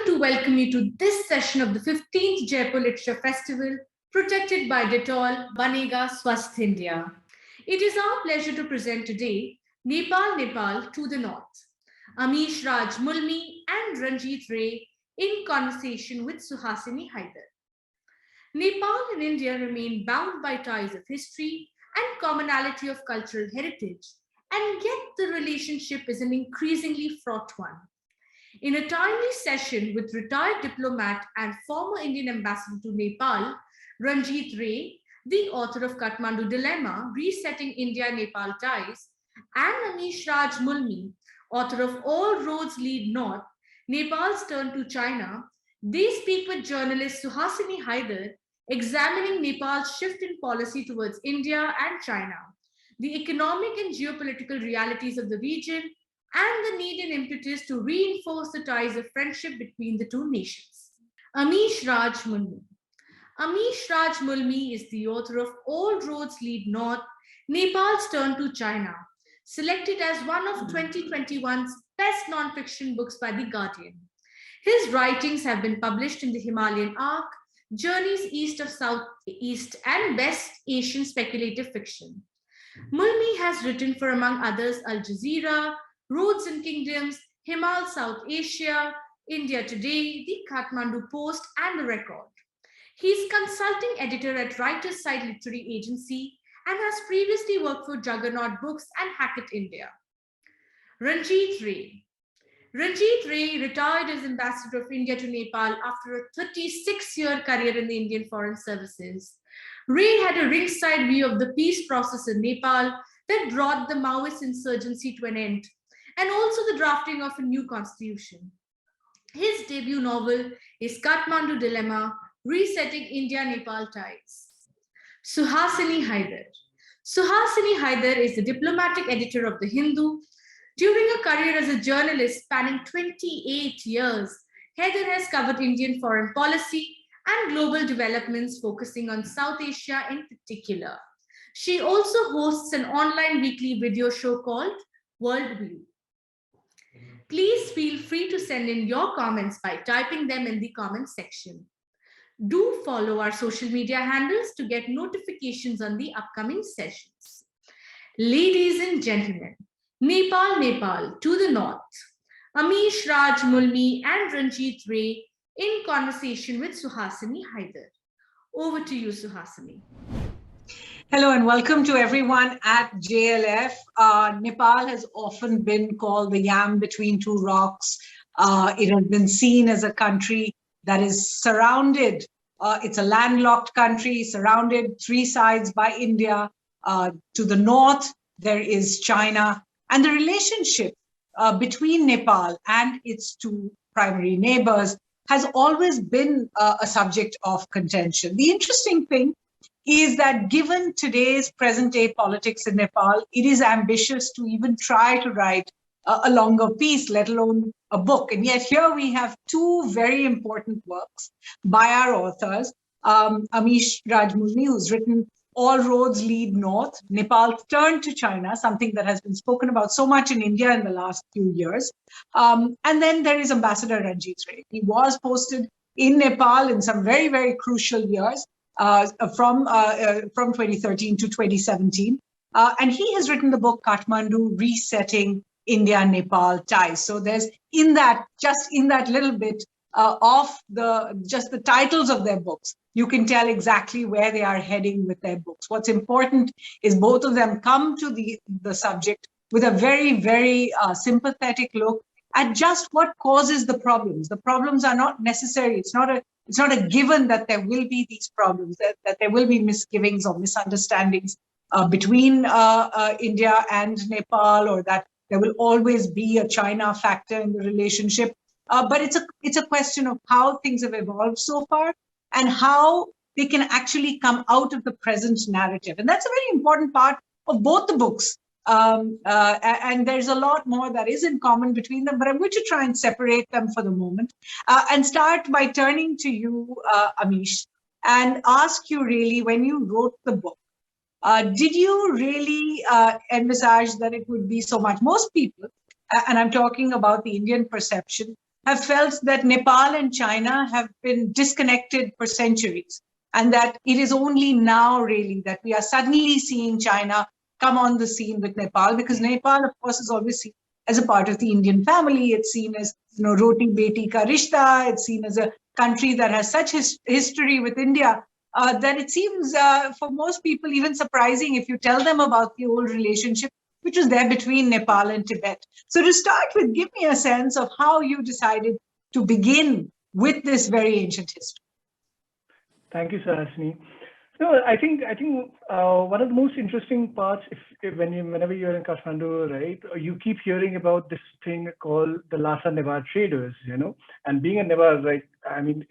to welcome you to this session of the 15th Jaipur Literature Festival, protected by Dettol, Banega Swasth India. It is our pleasure to present today Nepal to the North. Amish Raj Mulmi and Ranjit Rae in conversation with Suhasini Haidar. Nepal and India remain bound by ties of history and commonality of cultural heritage, and yet the relationship is an increasingly fraught one. In a timely session with retired diplomat and former Indian ambassador to Nepal, Ranjit Rae, the author of Kathmandu Dilemma, Resetting India Nepal Ties, and Amish Raj Mulmi, author of All Roads Lead North, Nepal's Turn to China, they speak with journalist Suhasini Haidar, examining Nepal's shift in policy towards India and China, the economic and geopolitical realities of the region, and the need and impetus to reinforce the ties of friendship between the two nations. Amish Raj Mulmi. Amish Raj Mulmi is the author of All Roads Lead North, Nepal's Turn to China, selected as one of 2021's best nonfiction books by The Guardian. His writings have been published in the Himalayan Arc, Journeys East of Southeast, and West Asian Speculative Fiction. Mulmi has written for, among others, Al Jazeera, Roads and Kingdoms, Himal Southasia, India Today, the Kathmandu Post, and The Record. He is consulting editor at Writers' Side Literary Agency and has previously worked for Juggernaut Books and Hachette, India. Ranjit Rae. Ranjit Rae retired as ambassador of India to Nepal after a 36-year career in the Indian Foreign Services. Rae had a ringside view of the peace process in Nepal that brought the Maoist insurgency to an end, and also the drafting of a new constitution. His debut novel is Kathmandu Dilemma, Resetting India Nepal Ties. Suhasini Haidar. Suhasini Haidar is the diplomatic editor of The Hindu. During a career as a journalist spanning 28 years, Haidar has covered Indian foreign policy and global developments focusing on South Asia in particular. She also hosts an online weekly video show called Worldview. Please feel free to send in your comments by typing them in the comments section. Do follow our social media handles to get notifications on the upcoming sessions. Ladies and gentlemen, Nepal to the North. Amish Raj Mulmi and Ranjit Rae in conversation with Suhasini Haidar. Over to you, Suhasini. Hello and welcome to everyone at JLF. Nepal has often been called the yam between two rocks. It has been seen as a country that is surrounded. It's a landlocked country surrounded three sides by India. To the north, there is China. And the relationship between Nepal and its two primary neighbors has always been a subject of contention. The interesting thing is that given today's present-day politics in Nepal, it is ambitious to even try to write a longer piece, let alone a book. And yet here we have two very important works by our authors, Amish Raj Mulmi, who's written All Roads Lead North, Nepal's Turn to China, something that has been spoken about so much in India in the last few years. And then there is Ambassador Ranjit Rae. He was posted in Nepal in some very, very crucial years. From 2013 to 2017. And he has written the book Kathmandu, Resetting India Nepal Ties. So there's just in that little bit of the titles of their books, you can tell exactly where they are heading with their books. What's important is both of them come to the subject with a very, very sympathetic look at just what causes the problems. The problems are not necessary. It's not a given that there will be these problems, that there will be misgivings or misunderstandings between India and Nepal, or that there will always be a China factor in the relationship. But it's a question of how things have evolved so far and how they can actually come out of the present narrative. And that's a very important part of both the books. And there's a lot more that is in common between them, but I'm going to try and separate them for the moment and start by turning to you, Amish, and ask you really, when you wrote the book, did you really envisage that it would be so much? Most people, and I'm talking about the Indian perception, have felt that Nepal and China have been disconnected for centuries, and that it is only now really that we are suddenly seeing China come on the scene with Nepal, because Nepal, of course, is always seen as a part of the Indian family. It's seen as, roti beti ka rishta. It's seen as a country that has such history with India that it seems for most people even surprising if you tell them about the old relationship which was there between Nepal and Tibet. So to start with, give me a sense of how you decided to begin with this very ancient history. Thank you, Suhasini. No, I think one of the most interesting parts, whenever you're in Kathmandu, right, you keep hearing about this thing called the Lhasa Nevar traders, and being a Nevar, right, I mean,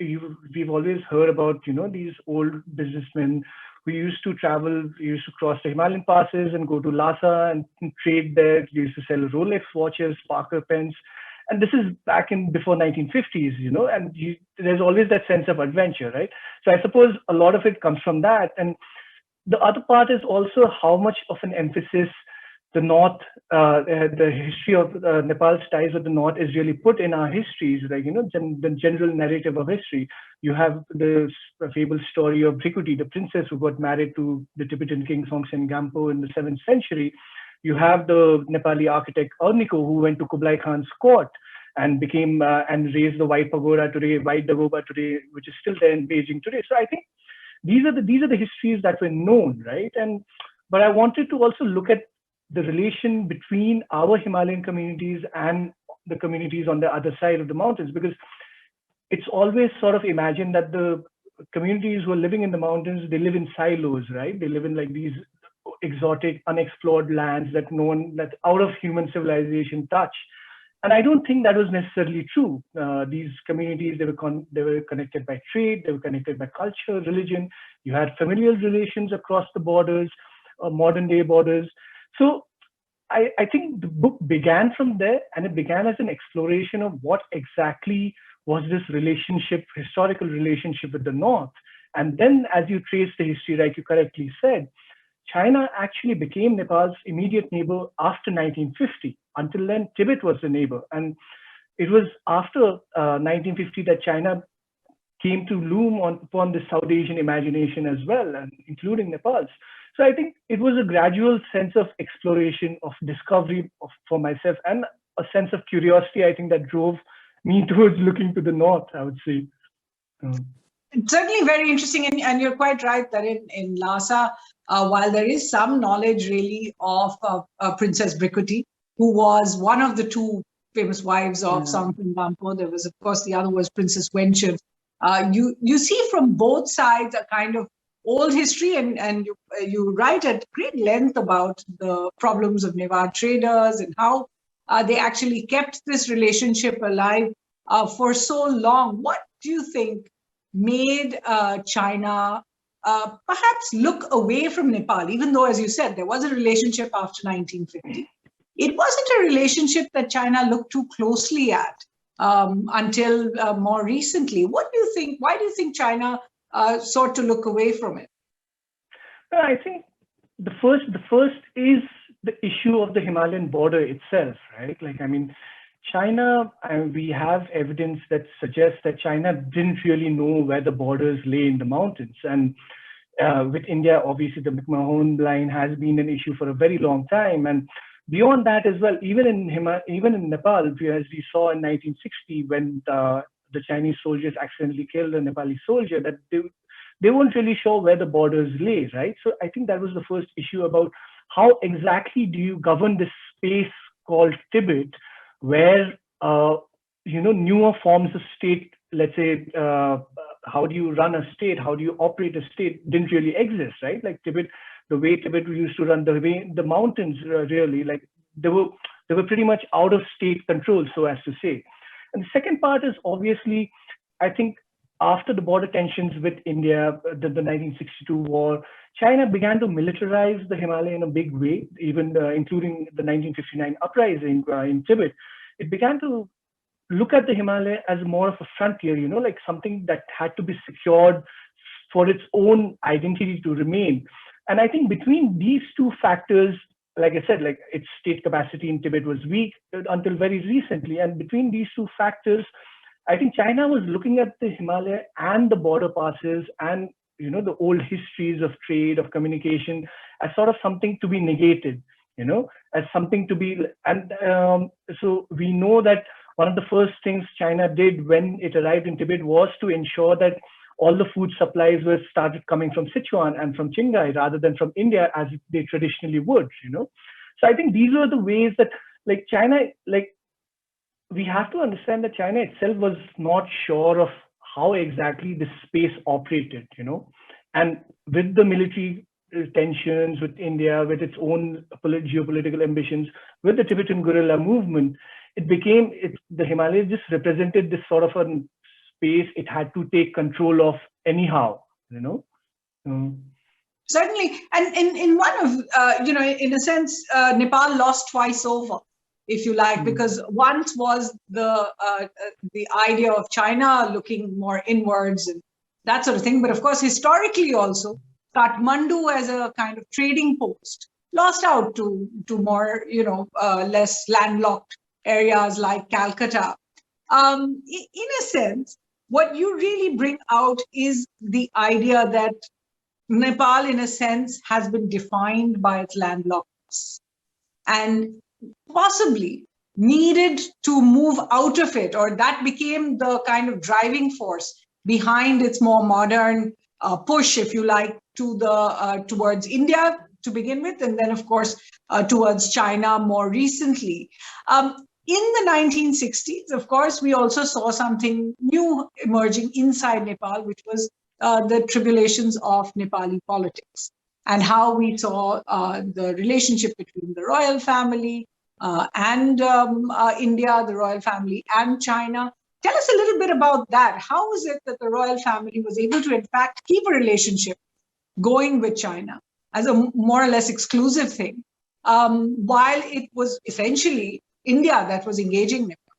we've always heard about, these old businessmen who used to travel, used to cross the Himalayan passes and go to Lhasa and trade there, used to sell Rolex watches, Parker pens. And this is back in before 1950s, and there's always that sense of adventure, right? So I suppose a lot of it comes from that. And the other part is also how much of an emphasis the North, the history of Nepal's ties with the North is really put in our histories, like, the general narrative of history. You have the fabled story of Bhrikuti, the princess who got married to the Tibetan king Songtsen Gampo in the 7th century. You have the Nepali architect Arniko, who went to Kublai Khan's court and became and raised the White Pagoda today, White Dagoba today, which is still there in Beijing today. So I think these are the histories that were known, right? But I wanted to also look at the relation between our Himalayan communities and the communities on the other side of the mountains, because it's always sort of imagined that the communities who are living in the mountains, they live in silos, right? They live in like these exotic, unexplored lands that out of human civilization touch. And I don't think that was necessarily true. These communities, they were connected by trade, they were connected by culture, religion. You had familial relations across the borders, modern day borders. So I think the book began from there, and it began as an exploration of what exactly was this relationship, historical relationship with the North. And then as you trace the history, like you correctly said, China actually became Nepal's immediate neighbor after 1950. Until then, Tibet was the neighbor. And it was after 1950 that China came to loom upon the South Asian imagination as well, and including Nepal's. So I think it was a gradual sense of exploration, of discovery for myself, and a sense of curiosity, I think, that drove me towards looking to the North, I would say. It's certainly very interesting, and you're quite right that in Lhasa, while there is some knowledge really of Princess Bhrikuti, who was one of the two famous wives of Songtsen Gampo, there was, of course, the other was Princess Wenchun. You see from both sides a kind of old history, and you write at great length about the problems of Nevar traders and how they actually kept this relationship alive for so long. What do you think made China perhaps look away from Nepal, even though, as you said, there was a relationship after 1950? It wasn't a relationship that China looked too closely at until more recently. What do you think? Why do you think China sought to look away from it? I think the first is the issue of the Himalayan border itself, right? Like, I mean, China, we have evidence that suggests that China didn't really know where the borders lay in the mountains. And with India, obviously, the McMahon line has been an issue for a very long time. And beyond that as well, even in Nepal, as we saw in 1960, when the Chinese soldiers accidentally killed a Nepali soldier, that they weren't really sure where the borders lay, right? So I think that was the first issue about how exactly do you govern this space called Tibet, where newer forms of state, let's say, how do you run a state, how do you operate a state, didn't really exist, right? Like Tibet, the way Tibet used to run, the mountains really, like they were pretty much out of state control, so as to say. And the second part is obviously, I think, after the border tensions with India, the 1962 war, China began to militarize the Himalaya in a big way, even including the 1959 uprising in Tibet. It began to look at the Himalaya as more of a frontier, like something that had to be secured for its own identity to remain. And I think between these two factors, like I said, like its state capacity in Tibet was weak until very recently. And between these two factors, I think China was looking at the Himalaya and the border passes and the old histories of trade, of communication, as sort of something to be negated, as something to be. And so we know that one of the first things China did when it arrived in Tibet was to ensure that all the food supplies were started coming from Sichuan and from Qinghai rather than from India as they traditionally would, So I think these were the ways that, like, China, like, we have to understand that China itself was not sure of how exactly this space operated, and with the military tensions with India, with its own geopolitical ambitions, with the Tibetan guerrilla movement, the Himalayas just represented this sort of a space it had to take control of anyhow, Certainly, and in one of in a sense, Nepal lost twice over, if you like, because once was the idea of China looking more inwards and that sort of thing, but of course historically also Kathmandu as a kind of trading post lost out to more less landlocked areas like Calcutta. In a sense, what you really bring out is the idea that Nepal, in a sense, has been defined by its landlockness and possibly needed to move out of it, or that became the kind of driving force behind its more modern push, if you like, towards India to begin with, and then, of course, towards China more recently. In the 1960s, of course, we also saw something new emerging inside Nepal, which was the tribulations of Nepali politics and how we saw the relationship between the royal family and India, the royal family and China. Tell us a little bit about that. How is it that the royal family was able to, in fact, keep a relationship going with China as a more or less exclusive thing, while it was essentially India that was engaging Nepal?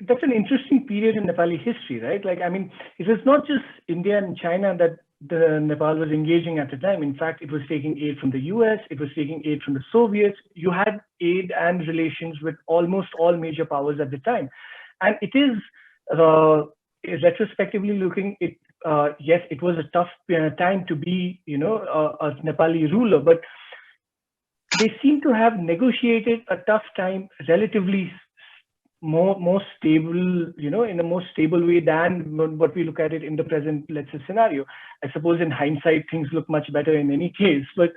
That's an interesting period in Nepali history, right? Like, I mean, it was not just India and China that the Nepal was engaging at the time. In fact, it was taking aid from the US, it was taking aid from the Soviets. You had aid and relations with almost all major powers at the time. And it is, retrospectively looking, yes, it was a tough time to be, a Nepali ruler, but they seem to have negotiated a tough time relatively more stable, in a more stable way than what we look at it in the present, let's say, scenario. I suppose in hindsight, things look much better in any case, but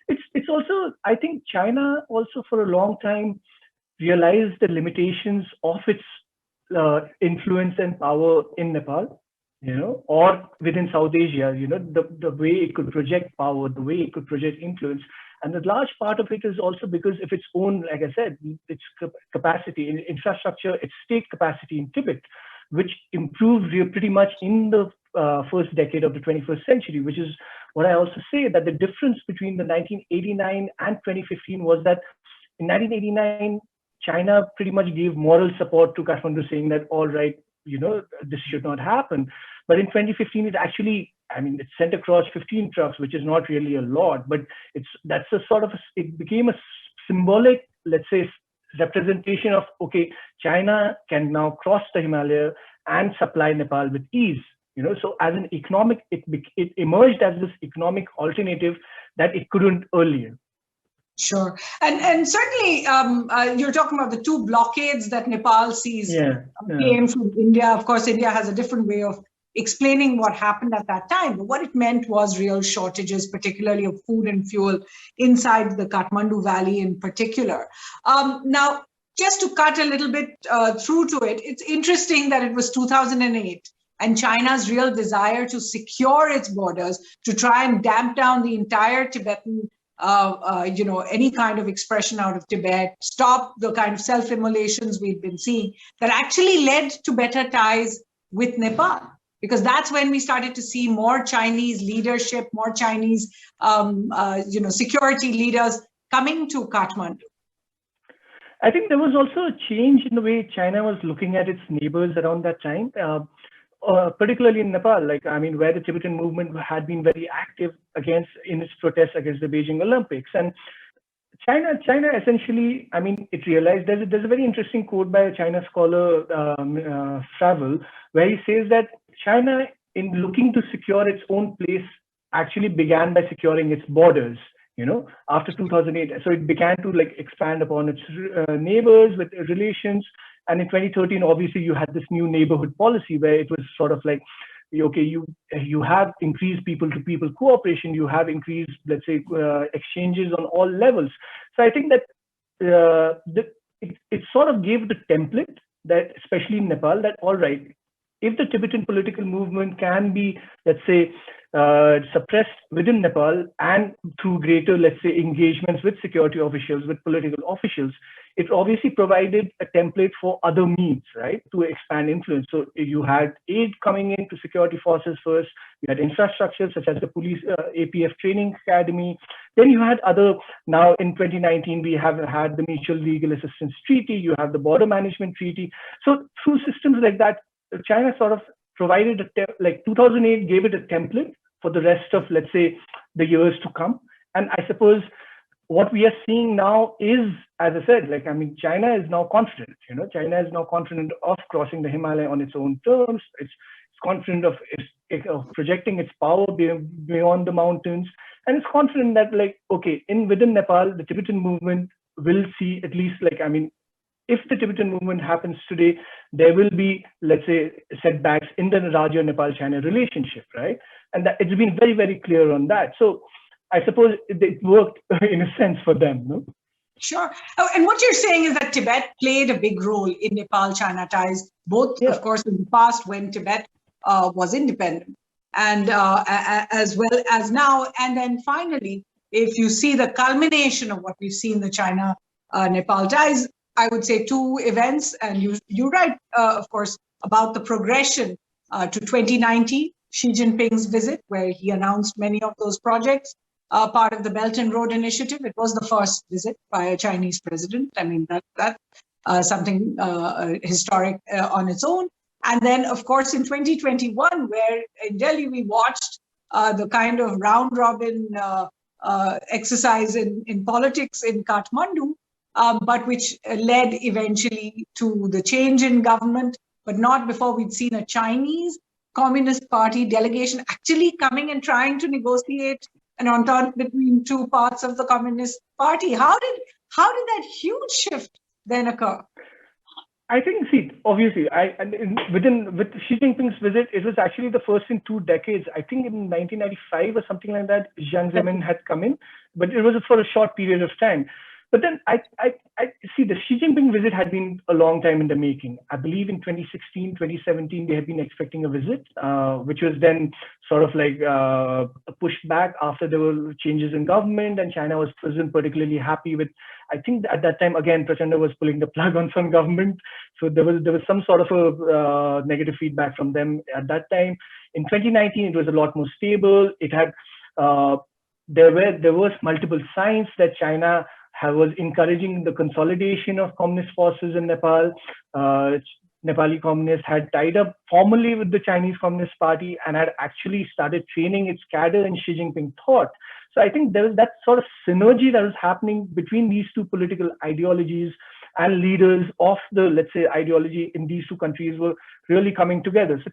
it's also, I think China also for a long time realized the limitations of its influence and power in Nepal, or within South Asia, the way it could project power, the way it could project influence. And a large part of it is also because of its own, like I said, its capacity in infrastructure, its state capacity in Tibet, which improved pretty much in the first decade of the 21st century, which is what I also say, that the difference between the 1989 and 2015 was that in 1989, China pretty much gave moral support to Kathmandu, saying that, all right, this should not happen. But in 2015, it actually, it sent across 15 trucks, which is not really a lot, but it became a symbolic, let's say, representation of, okay, China can now cross the Himalaya and supply Nepal with ease. So as an economic, it emerged as this economic alternative that it couldn't earlier. Sure. And certainly you're talking about the two blockades that Nepal sees came from India. Of course, India has a different way of explaining what happened at that time. But what it meant was real shortages, particularly of food and fuel inside the Kathmandu Valley in particular. Now, just to cut a little bit through to it, it's interesting that it was 2008 and China's real desire to secure its borders, to try and damp down the entire Tibetan any kind of expression out of Tibet, stop the kind of self-immolations we've been seeing, that actually led to better ties with Nepal. Because that's when we started to see more Chinese leadership, more Chinese, security leaders coming to Kathmandu. I think there was also a change in the way China was looking at its neighbors around that time. particularly in Nepal, like, I mean, where the Tibetan movement had been very active in its protests against the Beijing Olympics. And China essentially, I mean, it realized there's a very interesting quote by a China scholar, Fravel, where he says that China, in looking to secure its own place, actually began by securing its borders, after 2008. So it began to like expand upon its neighbors with relations. And in 2013, obviously, you had this new neighborhood policy where it was sort of like, okay, you have increased people-to-people cooperation, you have increased, let's say, exchanges on all levels. So I think that it sort of gave the template that, especially in Nepal, that all right, if the Tibetan political movement can be, let's say, suppressed within Nepal and through greater, let's say, engagements with security officials, with political officials, it obviously provided a template for other means, right, to expand influence. So you had aid coming in to security forces first, you had infrastructure such as the police, APF training academy. Then you had now in 2019, we have had the Mutual Legal Assistance Treaty, you have the Border Management Treaty. So through systems like that, China sort of provided, like 2008 gave it a template for the rest of, let's say, the years to come. And I suppose what we are seeing now is, as I said, like, I mean, China is now confident, China is now confident of crossing the Himalaya on its own terms. It's confident of projecting its power beyond the mountains. And it's confident that, like, okay, within Nepal, the Tibetan movement will see at least, like, I mean, if the Tibetan movement happens today, there will be, let's say, setbacks in the larger Nepal-China relationship, right? And that it's been very, very clear on that. So I suppose it worked in a sense for them, no? Sure. Oh, and what you're saying is that Tibet played a big role in Nepal-China ties, both, of course, in the past when Tibet was independent, and as well as now. And then finally, if you see the culmination of what we've seen, the China-Nepal ties, I would say two events, and you write, of course, about the progression to 2019, Xi Jinping's visit, where he announced many of those projects, part of the Belt and Road Initiative. It was the first visit by a Chinese president. I mean, that's something historic on its own. And then, of course, in 2021, where in Delhi we watched the kind of round-robin exercise in politics in Kathmandu, but which led eventually to the change in government, but not before we'd seen a Chinese Communist Party delegation actually coming and trying to negotiate an entente between two parts of the Communist Party. How did that huge shift then occur? I think, see, obviously, with Xi Jinping's visit, it was actually the first in 2 decades. I think in 1995 or something like that, Jiang Zemin had come in, but it was for a short period of time. But then I see the Xi Jinping visit had been a long time in the making. I believe in 2016, 2017, they had been expecting a visit, which was then sort of like pushed back after there were changes in government, and China wasn't particularly happy with, I think at that time, again, Prachanda was pulling the plug on some government. So there was some sort of a negative feedback from them at that time. In 2019, it was a lot more stable. It had, there was multiple signs that China was encouraging the consolidation of communist forces in Nepal. Nepali communists had tied up formally with the Chinese Communist Party and had actually started training its cadre in Xi Jinping thought. So I think there was that sort of synergy that was happening between these two political ideologies, and leaders of the, let's say, ideology in these two countries were really coming together. So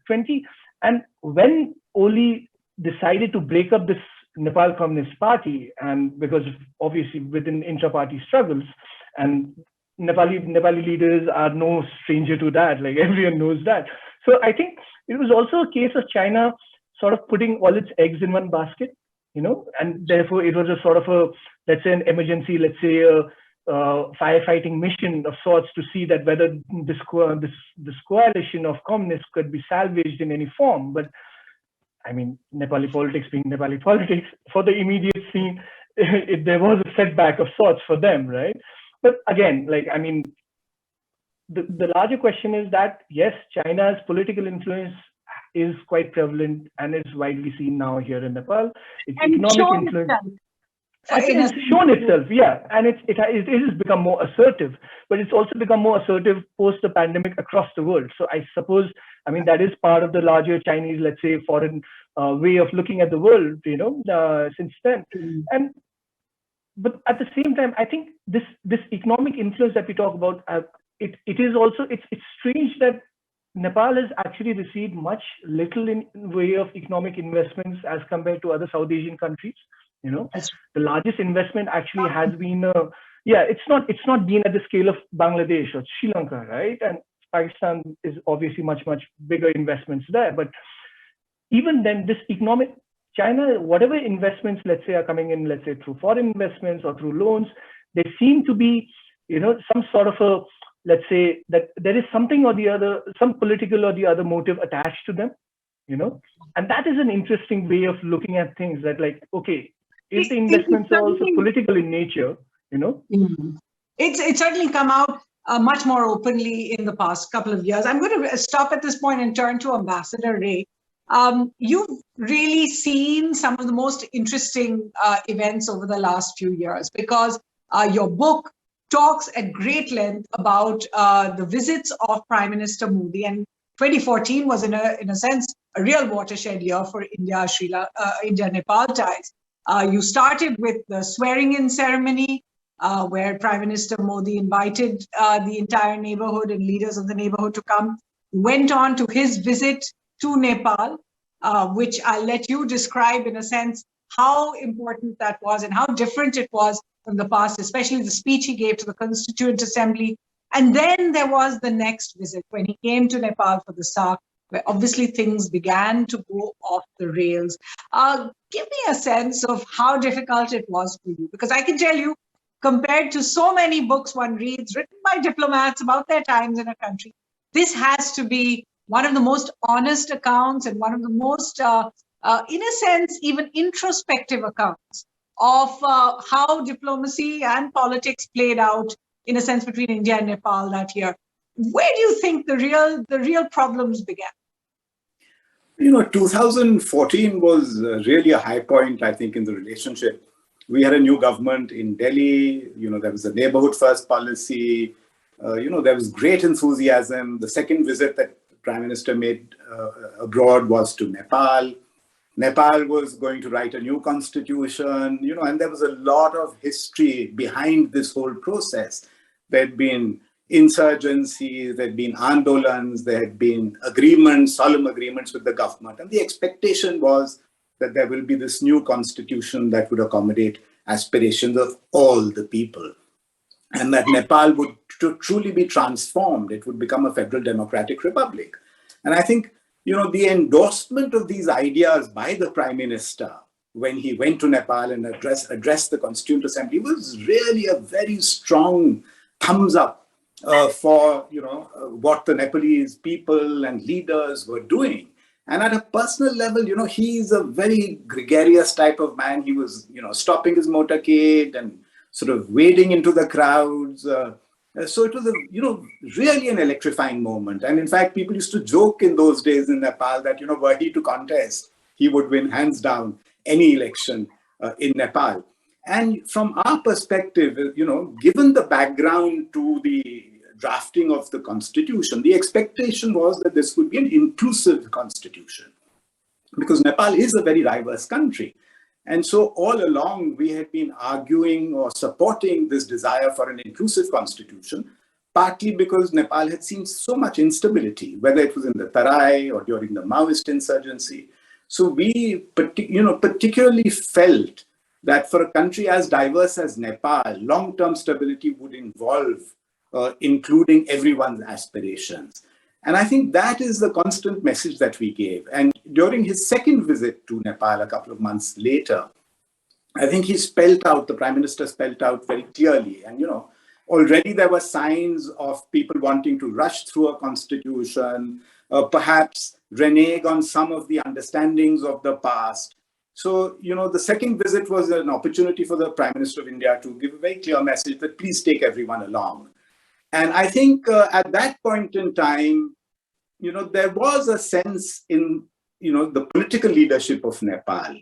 and when Oli decided to break up this Nepal Communist Party, and because obviously within intra-party struggles, and Nepali leaders are no stranger to that, like everyone knows that. So I think it was also a case of China sort of putting all its eggs in one basket, and therefore it was a sort of a, let's say, an emergency, let's say a firefighting mission of sorts to see that whether this coalition of communists could be salvaged in any form. But I mean, Nepali politics being Nepali politics, for the immediate scene, there was a setback of sorts for them, right? But again, like, I mean, the larger question is that, yes, China's political influence is quite prevalent and is widely seen now here in Nepal. Its economic influence. I think it's shown itself, yeah, and it has become more assertive, but it's also become more assertive post the pandemic across the world. So I suppose I mean, that is part of the larger Chinese, let's say, foreign way of looking at the world, since then. But at the same time, I think this economic influence that we talk about, it's strange that Nepal has actually received little in way of economic investments as compared to other South Asian countries. The largest investment actually has been, it's not been at the scale of Bangladesh or Sri Lanka, right? And Pakistan is obviously much bigger investments there. But even then, this economic China, whatever investments, let's say, are coming in, let's say, through foreign investments or through loans, they seem to be, some sort of a, let's say, that there is something or the other, some political or the other motive attached to them, and that is an interesting way of looking at things, that like, okay, if the investments are also political in nature, It's certainly come out much more openly in the past couple of years. I'm going to stop at this point and turn to Ambassador Rae. You've really seen some of the most interesting events over the last few years, because your book talks at great length about the visits of Prime Minister Modi, and 2014 was in a sense a real watershed year for India Nepal ties. You started with the swearing-in ceremony, where Prime Minister Modi invited the entire neighborhood and leaders of the neighborhood to come. Went on to his visit to Nepal, which I'll let you describe in a sense how important that was and how different it was from the past, especially the speech he gave to the Constituent Assembly. And then there was the next visit when he came to Nepal for the SARC, where obviously things began to go off the rails. Give me a sense of how difficult it was for you, because I can tell you, compared to so many books one reads written by diplomats about their times in a country, this has to be one of the most honest accounts and one of the most, in a sense, even introspective accounts of how diplomacy and politics played out, in a sense, between India and Nepal that year. Where do you think the real problems began? 2014 was really a high point, I think, in the relationship. We had a new government in Delhi. There was a neighborhood first policy. There was great enthusiasm. The second visit that the Prime Minister made abroad was to Nepal. Nepal was going to write a new constitution, and there was a lot of history behind this whole process. There had been insurgencies, there had been andolans, there had been agreements, solemn agreements with the government. And the expectation was that there will be this new constitution that would accommodate aspirations of all the people, and that Nepal would truly be transformed. It would become a federal democratic republic. And I think, the endorsement of these ideas by the Prime Minister when he went to Nepal and addressed the Constituent Assembly was really a very strong thumbs up for, what the Nepalese people and leaders were doing. And at a personal level, he's a very gregarious type of man. He was, stopping his motorcade and sort of wading into the crowds. So it was really an electrifying moment. And in fact, people used to joke in those days in Nepal that, were he to contest, he would win hands down any election in Nepal. And from our perspective, given the background to the drafting of the constitution, the expectation was that this would be an inclusive constitution, because Nepal is a very diverse country. And so all along, we had been arguing or supporting this desire for an inclusive constitution, partly because Nepal had seen so much instability, whether it was in the Tarai or during the Maoist insurgency. So we particularly felt that for a country as diverse as Nepal, long-term stability would involve including everyone's aspirations. And I think that is the constant message that we gave. And during his second visit to Nepal a couple of months later, I think the Prime Minister spelled out very clearly. And, already there were signs of people wanting to rush through a constitution, perhaps renege on some of the understandings of the past. So, the second visit was an opportunity for the Prime Minister of India to give a very clear message that please take everyone along. And I think at that point in time, there was a sense in, the political leadership of Nepal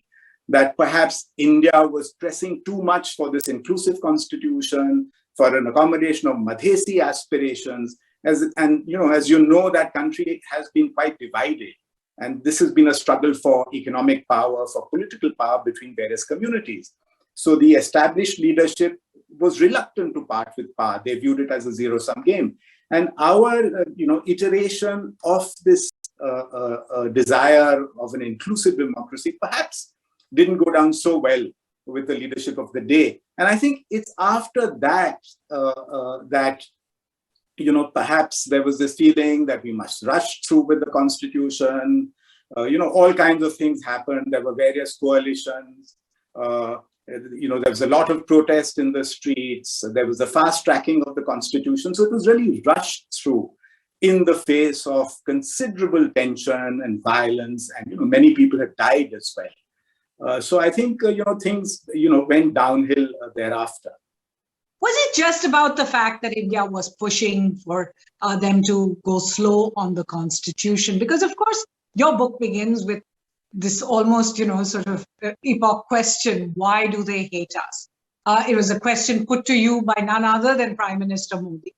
that perhaps India was pressing too much for this inclusive constitution, for an accommodation of Madhesi aspirations, As that country has been quite divided. And this has been a struggle for economic power, for political power between various communities. So the established leadership was reluctant to part with power. They viewed it as a zero-sum game. And our, iteration of this desire of an inclusive democracy perhaps didn't go down so well with the leadership of the day. And I think it's after that that perhaps there was this feeling that we must rush through with the constitution. All kinds of things happened. There were various coalitions. There was a lot of protest in the streets. There was the fast tracking of the constitution. So it was really rushed through in the face of considerable tension and violence. And, many people have died as well. So I think, things, went downhill thereafter. Was it just about the fact that India was pushing for them to go slow on the constitution? Because, of course, your book begins with this almost, sort of epoch question: why do they hate us? It was a question put to you by none other than Prime Minister Modi,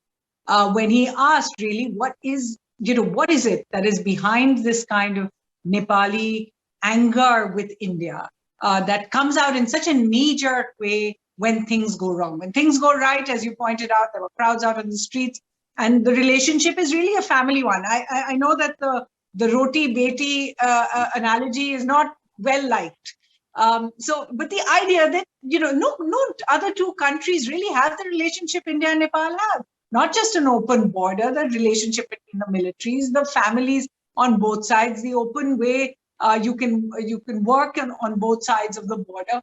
when he asked, really, what is it that is behind this kind of Nepali anger with India that comes out in such a knee-jerk way when things go wrong? When things go right, as you pointed out, there were crowds out on the streets, and the relationship is really a family one. I know that the roti beti analogy is not well liked. But the idea that, no other two countries really have the relationship India and Nepal have. Not just an open border, the relationship between the militaries, the families on both sides, the open way you can work on both sides of the border.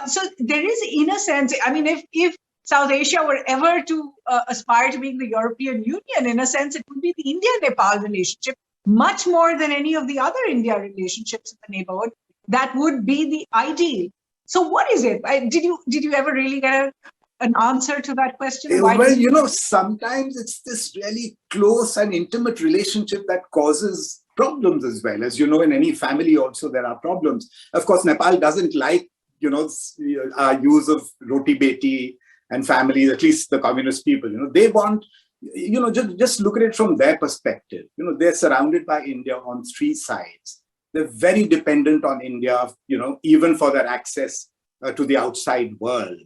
So there is, in a sense, I mean, if South Asia were ever to aspire to being the European Union, in a sense, it would be the India-Nepal relationship, much more than any of the other India relationships in the neighborhood. That would be the ideal. So what is it? Did you ever really get an answer to that question? Sometimes it's this really close and intimate relationship that causes problems as well. As you know, in any family also there are problems. Of course, Nepal doesn't like our use of roti beti and families, at least the communist people. They want, just look at it from their perspective. They're surrounded by India on three sides. They're very dependent on India, even for their access to the outside world.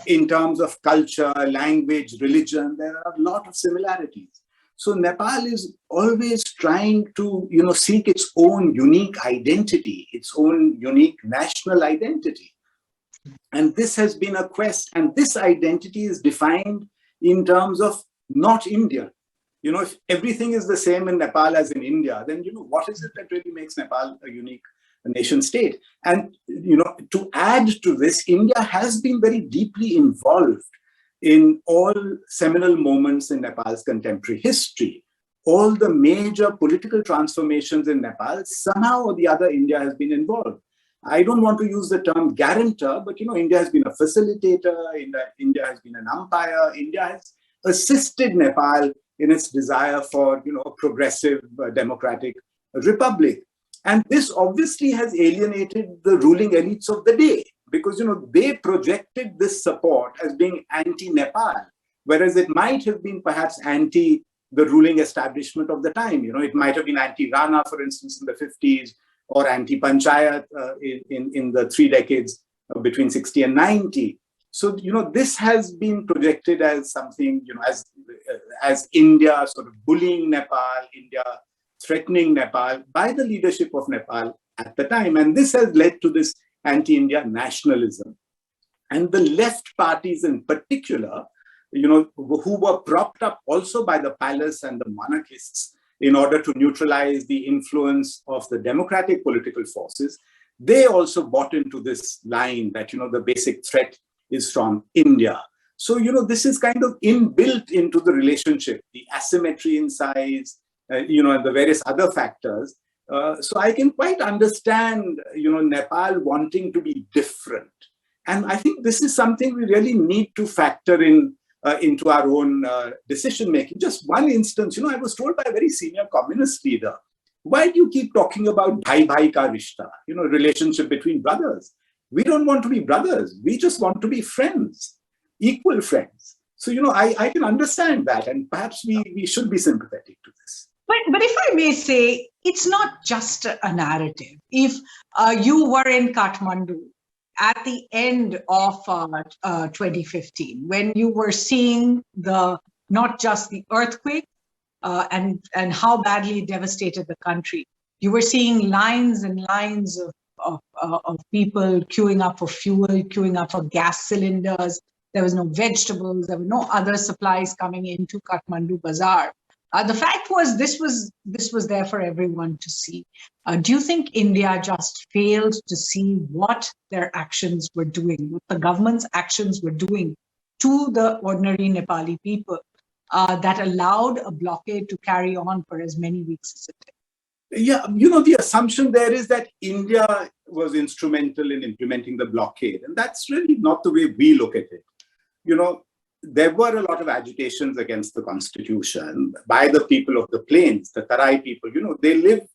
In terms of culture, language, religion, there are a lot of similarities. So Nepal is always trying to, seek its own unique identity, its own unique national identity. And this has been a quest. And this identity is defined in terms of not India. If everything is the same in Nepal as in India, then, what is it that really makes Nepal a unique nation state? And, to add to this, India has been very deeply involved in all seminal moments in Nepal's contemporary history. All the major political transformations in Nepal, somehow or the other, India has been involved. I don't want to use the term guarantor, but, India has been a facilitator, India has been an umpire, India has assisted Nepal in its desire for, a progressive democratic republic. And this obviously has alienated the ruling elites of the day, because, they projected this support as being anti-Nepal, whereas it might have been perhaps anti the ruling establishment of the time. It might have been anti-Rana, for instance, in the 50s, or anti-Panchayat in the 3 decades between 60 and 90. So, this has been projected as something, as India sort of bullying Nepal, India threatening Nepal by the leadership of Nepal at the time. And this has led to this anti-India nationalism. And the left parties in particular, who were propped up also by the palace and the monarchists in order to neutralize the influence of the democratic political forces, they also bought into this line that, the basic threat is from India. So, this is kind of inbuilt into the relationship, the asymmetry in size, and the various other factors. So I can quite understand, Nepal wanting to be different. And I think this is something we really need to factor in into our own decision-making. Just one instance, I was told by a very senior communist leader, why do you keep talking about bhai bhai ka rishta, relationship between brothers? We don't want to be brothers. We just want to be friends, equal friends. So, I can understand that, and perhaps we should be sympathetic to this. But if I may say, it's not just a narrative. If you were in Kathmandu at the end of 2015, when you were seeing not just the earthquake and how badly it devastated the country, you were seeing lines and lines of people queuing up for fuel, queuing up for gas cylinders. There was no vegetables. There were no other supplies coming into Kathmandu Bazaar. The fact was, this was there for everyone to see. Do you think India just failed to see what their actions were doing, what the government's actions were doing to the ordinary Nepali people that allowed a blockade to carry on for as many weeks as it did? Yeah, the assumption there is that India was instrumental in implementing the blockade, and that's really not the way we look at it. There were a lot of agitations against the constitution by the people of the plains, the Tarai people. They live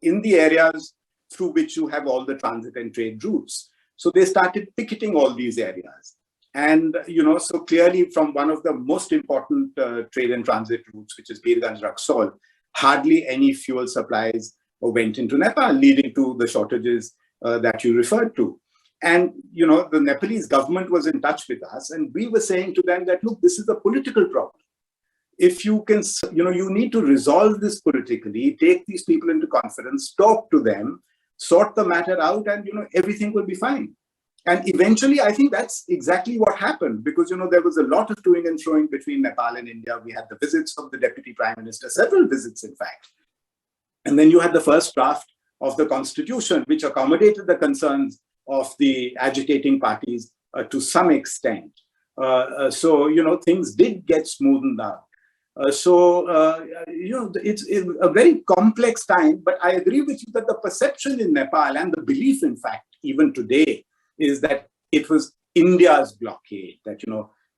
in the areas through which you have all the transit and trade routes. So they started picketing all these areas. And, so clearly from one of the most important trade and transit routes, which is Birganj-Raxaul, hardly any fuel supplies went into Nepal, leading to the shortages that you referred to. And, the Nepalese government was in touch with us, and we were saying to them that, look, this is a political problem. If you can, you need to resolve this politically, take these people into conference, talk to them, sort the matter out, and, everything will be fine. And eventually, I think that's exactly what happened, because, there was a lot of toing and froing between Nepal and India. We had the visits of the Deputy Prime Minister, several visits, in fact. And then you had the first draft of the constitution, which accommodated the concerns of the agitating parties to some extent. So, things did get smoothened out. It's a very complex time, but I agree with you that the perception in Nepal, and the belief, in fact, even today, is that it was India's blockade, that,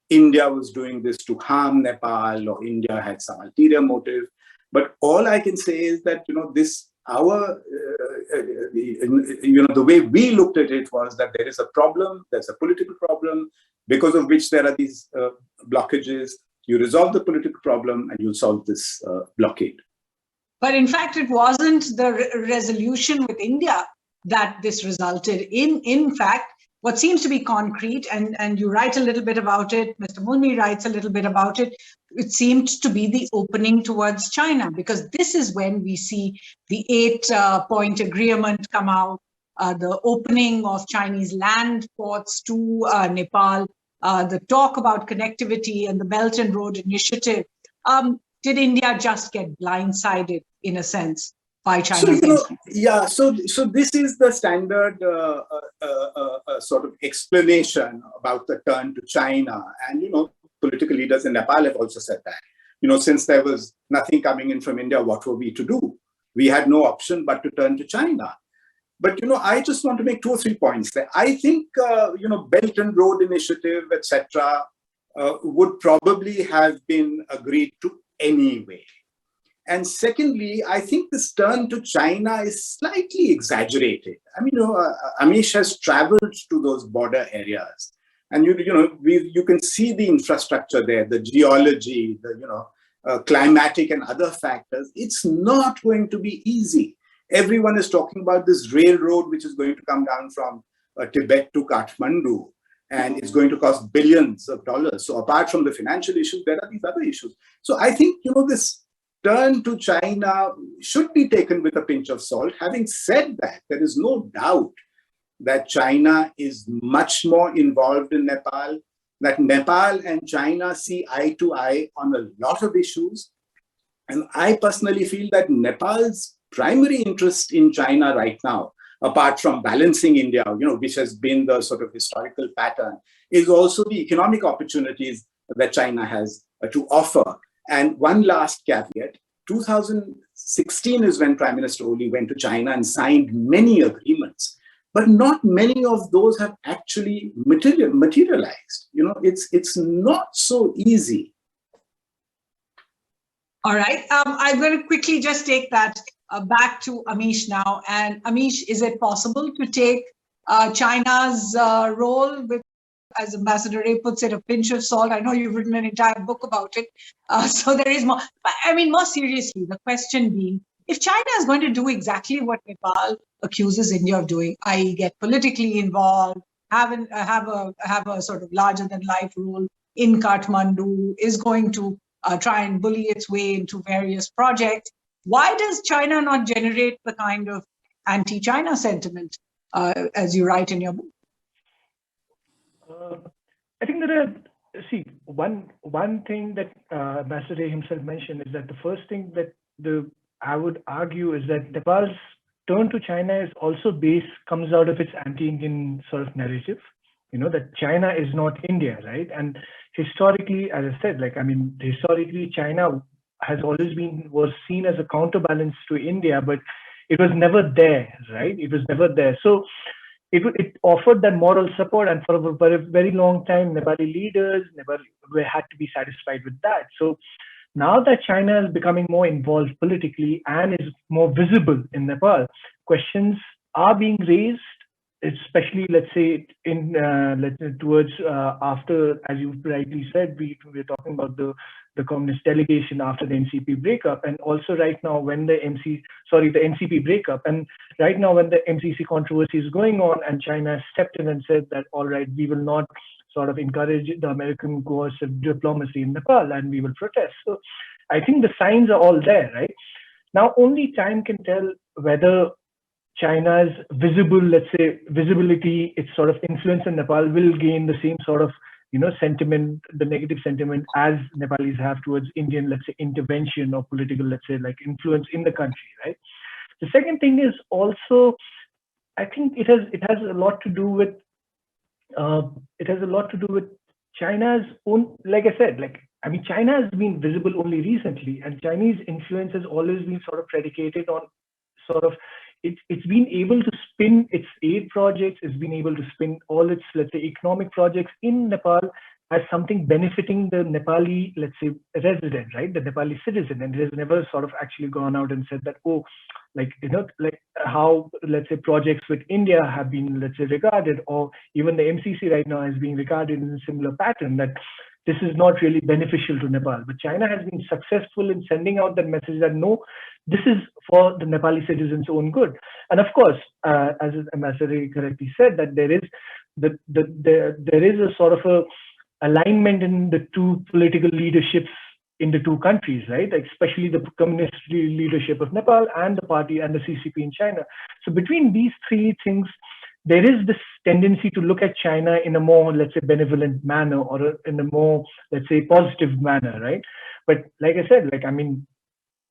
India was doing this to harm Nepal, or India had some ulterior motive. But all I can say is that, the way we looked at it was that there is a problem, there's a political problem, because of which there are these blockages. You resolve the political problem and you'll solve this blockade. But in fact, it wasn't the resolution with India that this resulted in. In fact, what seems to be concrete, and you write a little bit about it, Mr. Mulmi writes a little bit about it, it seemed to be the opening towards China, because this is when we see the 8-point agreement come out, the opening of Chinese land ports to Nepal, the talk about connectivity and the Belt and Road Initiative. Did India just get blindsided, in a sense, by China? So this is the standard sort of explanation about the turn to China. And, political leaders in Nepal have also said that, since there was nothing coming in from India, what were we to do? We had no option but to turn to China. But, I just want to make 2 or 3 points there. I think, Belt and Road Initiative, etc., would probably have been agreed to anyway. And secondly, I think this turn to China is slightly exaggerated. I mean, Amish has traveled to those border areas, and you can see the infrastructure there, the geology, the climatic and other factors. It's not going to be easy. Everyone is talking about this railroad, which is going to come down from Tibet to Kathmandu, and it's going to cost billions of dollars. So apart from the financial issues, there are these other issues. So I think, this turn to China should be taken with a pinch of salt. Having said that, there is no doubt that China is much more involved in Nepal, that Nepal and China see eye to eye on a lot of issues. And I personally feel that Nepal's primary interest in China right now, apart from balancing India, which has been the sort of historical pattern, is also the economic opportunities that China has to offer. And one last caveat, 2016 is when Prime Minister Oli went to China and signed many agreements, but not many of those have actually materialized. It's not so easy. All right, I'm going to quickly just take that back to Amish now. And Amish, is it possible to take China's role with as Ambassador Ray puts it, a pinch of salt. I know you've written an entire book about it. So there is more. I mean, more seriously, the question being, if China is going to do exactly what Nepal accuses India of doing, i.e. get politically involved, have a sort of larger than life role in Kathmandu, is going to try and bully its way into various projects, why does China not generate the kind of anti-China sentiment as you write in your book? I think there are, one thing that Ambassador Ray himself mentioned is that the first thing that I would argue is that Nepal's turn to China is also comes out of its anti-Indian sort of narrative, that China is not India, right? And historically, as I said, historically, China was seen as a counterbalance to India, but it was never there, right? It was never there. So it offered that moral support, and for a very long time, Nepali leaders had to be satisfied with that. So now that China is becoming more involved politically and is more visible in Nepal, questions are being raised, especially, let's say, towards after, as you rightly said, we're talking about the communist delegation after the NCP breakup, and also right now when the NCP breakup, and right now when the MCC controversy is going on, and China stepped in and said that, all right, we will not sort of encourage the American coercive diplomacy in Nepal, and we will protest. So I think the signs are all there, right? Now, only time can tell whether China's visibility, its sort of influence in Nepal will gain the same sort of, sentiment, the negative sentiment as Nepalis have towards Indian, let's say, intervention or political, let's say, like influence in the country, right? The second thing is also, I think it has a lot to do with China's own, like I said, China has been visible only recently, and Chinese influence has always been sort of predicated on sort of, it's been able to spin its aid projects, it's been able to spin all its, let's say, economic projects in Nepal as something benefiting the Nepali, let's say, resident, right? The Nepali citizen. And it has never sort of actually gone out and said that, how, let's say, projects with India have been, let's say, regarded, or even the MCC right now is being regarded in a similar pattern, that this is not really beneficial to Nepal. But China has been successful in sending out that message that no, this is for the Nepali citizens' own good. And of course, as Ambassador correctly said, that there is a sort of a alignment in the two political leaderships in the two countries, right? Especially the communist leadership of Nepal and the party and the CCP in China. So between these three things, there is this tendency to look at China in a more, let's say, benevolent manner, or in a more, let's say, positive manner, right? But like I said,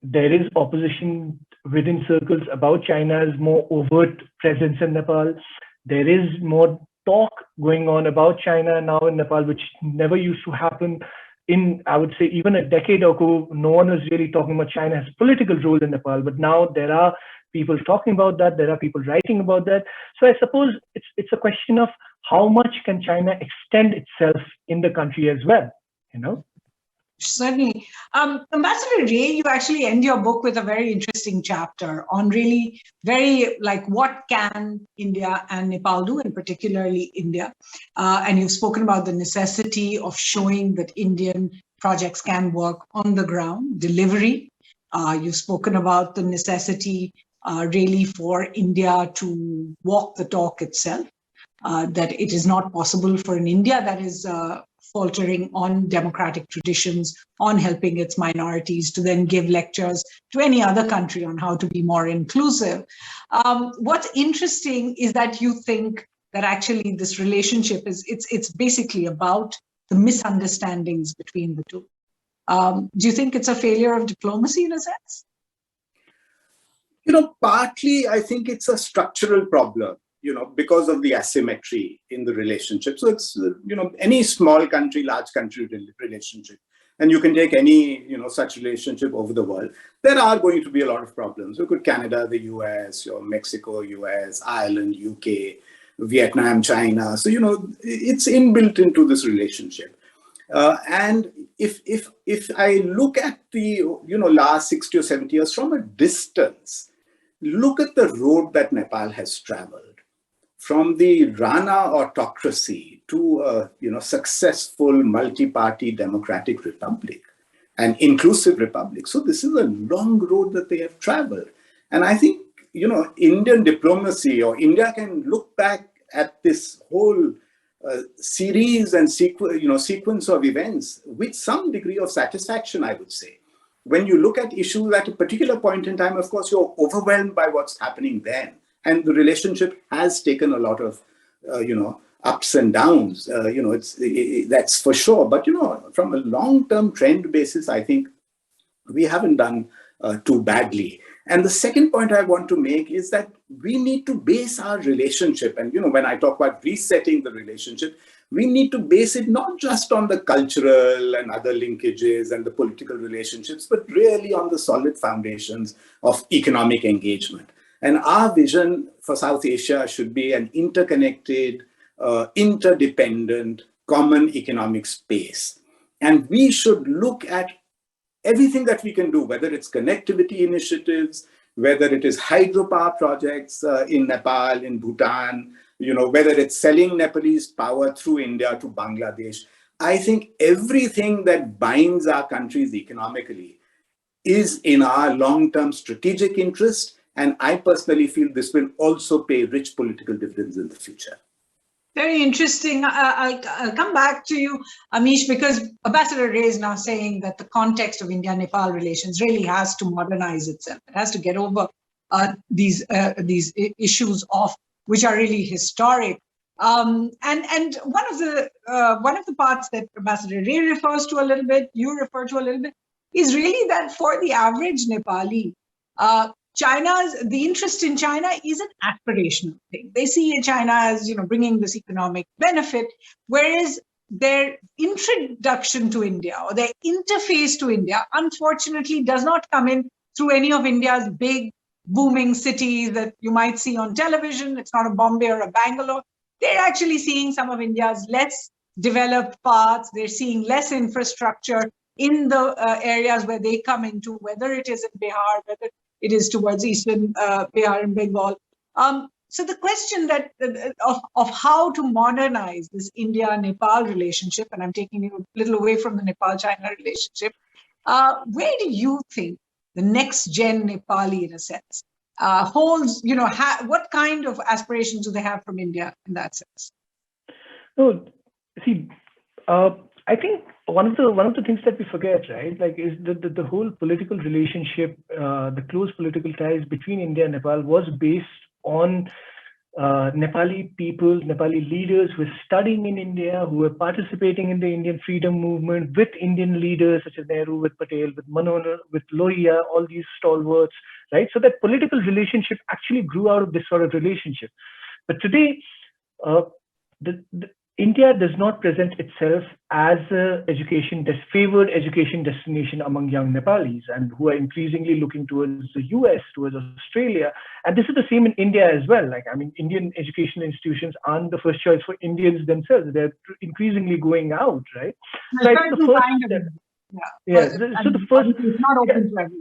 there is opposition within circles about China's more overt presence in Nepal. There is more talk going on about China now in Nepal, which never used to happen. I would say, even a decade ago, no one was really talking about China's political role in Nepal, but now there are people talking about that, there are people writing about that. So I suppose it's a question of how much can China extend itself in the country as well, Certainly. Ambassador Ray, you actually end your book with a very interesting chapter on really what can India and Nepal do, and particularly India. And you've spoken about the necessity of showing that Indian projects can work on the ground, delivery. You've spoken about the necessity really for India to walk the talk itself, that it is not possible for an India that is faltering on democratic traditions, on helping its minorities, to then give lectures to any other country on how to be more inclusive. What's interesting is that you think that actually this relationship it's basically about the misunderstandings between the two. Do you think it's a failure of diplomacy in a sense? Partly I think it's a structural problem, because of the asymmetry in the relationship. So it's, any small country, large country relationship, and you can take any, such relationship over the world, there are going to be a lot of problems. Look at Canada, the US, Mexico, US, Ireland, UK, Vietnam, China. So, it's inbuilt into this relationship. And if I look at the, last 60 or 70 years from a distance, look at the road that Nepal has traveled. from the Rana autocracy to a successful multi-party democratic republic, an inclusive republic. So this is a long road that they have traveled. And I think, Indian diplomacy or India can look back at this whole series and sequence of events with some degree of satisfaction, I would say. When you look at issues at a particular point in time, of course, you're overwhelmed by what's happening then. And the relationship has taken a lot of, ups and downs. That's for sure. But, from a long-term trend basis, I think we haven't done too badly. And the second point I want to make is that we need to base our relationship. And, when I talk about resetting the relationship, we need to base it not just on the cultural and other linkages and the political relationships, but really on the solid foundations of economic engagement. And our vision for South Asia should be an interconnected, interdependent, common economic space. And we should look at everything that we can do, whether it's connectivity initiatives, whether it is hydropower projects in Nepal, in Bhutan, whether it's selling Nepalese power through India to Bangladesh. I think everything that binds our countries economically is in our long-term strategic interest. And I personally feel this will also pay rich political dividends in the future. Very interesting. I'll come back to you, Amish, because Ambassador Rae is now saying that the context of India-Nepal relations really has to modernize itself. It has to get over these issues which are really historic. And one of the parts that Ambassador Rae refers to a little bit, you refer to a little bit, is really that for the average Nepali, the interest in China is an aspirational thing. They see China as, bringing this economic benefit, whereas their introduction to India or their interface to India, unfortunately, does not come in through any of India's big booming cities that you might see on television. It's not a Bombay or a Bangalore. They're actually seeing some of India's less developed parts. They're seeing less infrastructure in the areas where they come into, whether it is in Bihar, whether it is towards eastern Bihar and Bengal. So the question that of how to modernize this India-Nepal relationship, and I'm taking you a little away from the Nepal-China relationship, where do you think the next gen Nepali, in a sense, holds? What kind of aspirations do they have from India in that sense? No, see, I think one of the things that we forget, right, is the whole political relationship, the close political ties between India and Nepal was based on Nepali people, Nepali leaders who were studying in India, who were participating in the Indian freedom movement with Indian leaders such as Nehru, with Patel, with Manohar, with Lohia, all these stalwarts, right? So that political relationship actually grew out of this sort of relationship. But today, India does not present itself as a favored education destination among young Nepalis, and who are increasingly looking towards the US, towards Australia. And this is the same in India as well. Indian educational institutions aren't the first choice for Indians themselves. They're increasingly going out, right? So I think the first step, so the first, it's not open to everyone.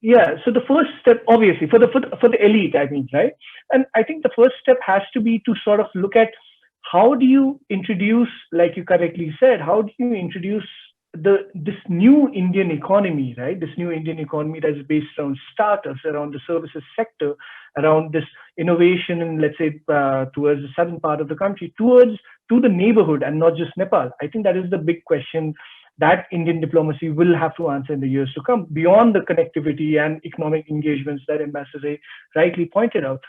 Yeah, so the first step, obviously, for the elite, right? And I think the first step has to be to sort of look at how do you introduce, like you correctly said, how do you introduce this new Indian economy, right? This new Indian economy that is based around startups, around the services sector, around this innovation, and let's say towards the southern part of the country, to the neighborhood, and not just Nepal. I think that is the big question that Indian diplomacy will have to answer in the years to come, beyond the connectivity and economic engagements that Ambassador Rae rightly pointed out.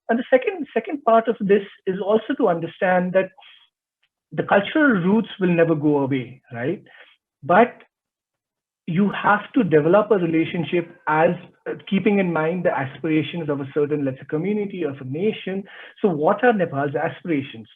And the second part of this is also to understand that the cultural roots will never go away, right? But you have to develop a relationship as keeping in mind the aspirations of a certain, let's say, community, of a nation. So what are Nepal's aspirations?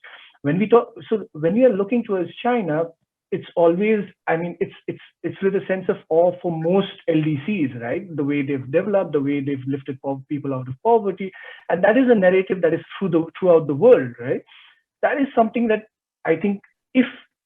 When we are looking towards China, it's always, it's with a sense of awe for most LDCs, right? The way they've developed, the way they've lifted people out of poverty. And that is a narrative that is throughout the world, right? That is something that I think if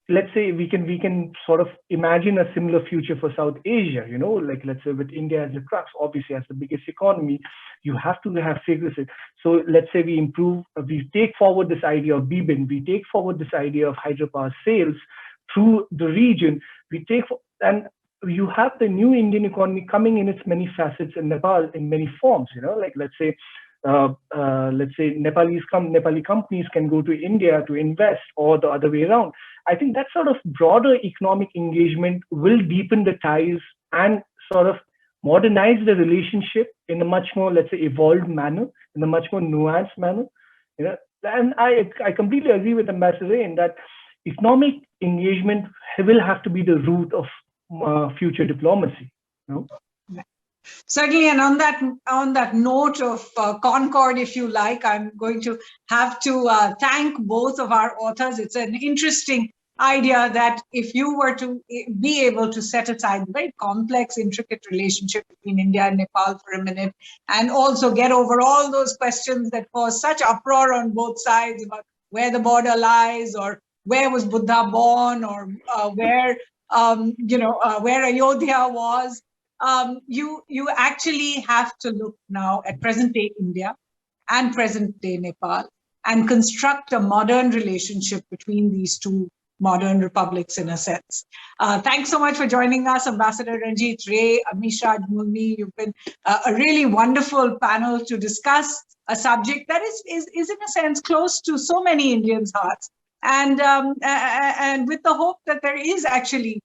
let's say we can sort of imagine a similar future for South Asia, like let's say with India as the crux, obviously as the biggest economy, you have to have figures. So let's say we take forward this idea of BBIN, we take forward this idea of hydropower sales through the region, and you have the new Indian economy coming in its many facets in Nepal in many forms, like let's say Nepali companies can go to India to invest, or the other way around. I think that sort of broader economic engagement will deepen the ties and sort of modernize the relationship in a much more, let's say, evolved manner, in a much more nuanced manner. And I completely agree with Ambassador Rae in that economic engagement will have to be the root of future diplomacy. Certainly, and on that note of concord, if you like, I'm going to have to thank both of our authors. It's an interesting idea that if you were to be able to set aside the very complex, intricate relationship between India and Nepal for a minute, and also get over all those questions that cause such uproar on both sides about where the border lies, or where was Buddha born, or where Ayodhya was. You actually have to look now at present-day India and present-day Nepal and construct a modern relationship between these two modern republics, in a sense. Thanks so much for joining us, Ambassador Ranjit Rae, Amish Raj Mulmi. You've been a really wonderful panel to discuss a subject that is in a sense close to so many Indians' hearts, and with the hope that there is actually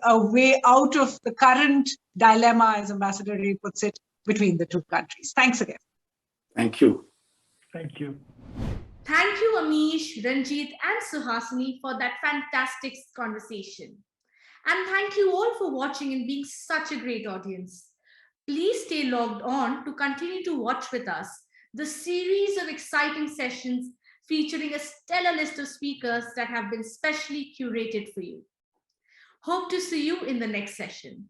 a way out of the current dilemma, as Ambassador Rae puts it, between the two countries. Thanks again. Thank you. Thank you. Thank you, Amish, Ranjit, and Suhasini for that fantastic conversation. And thank you all for watching and being such a great audience. Please stay logged on to continue to watch with us the series of exciting sessions featuring a stellar list of speakers that have been specially curated for you. Hope to see you in the next session.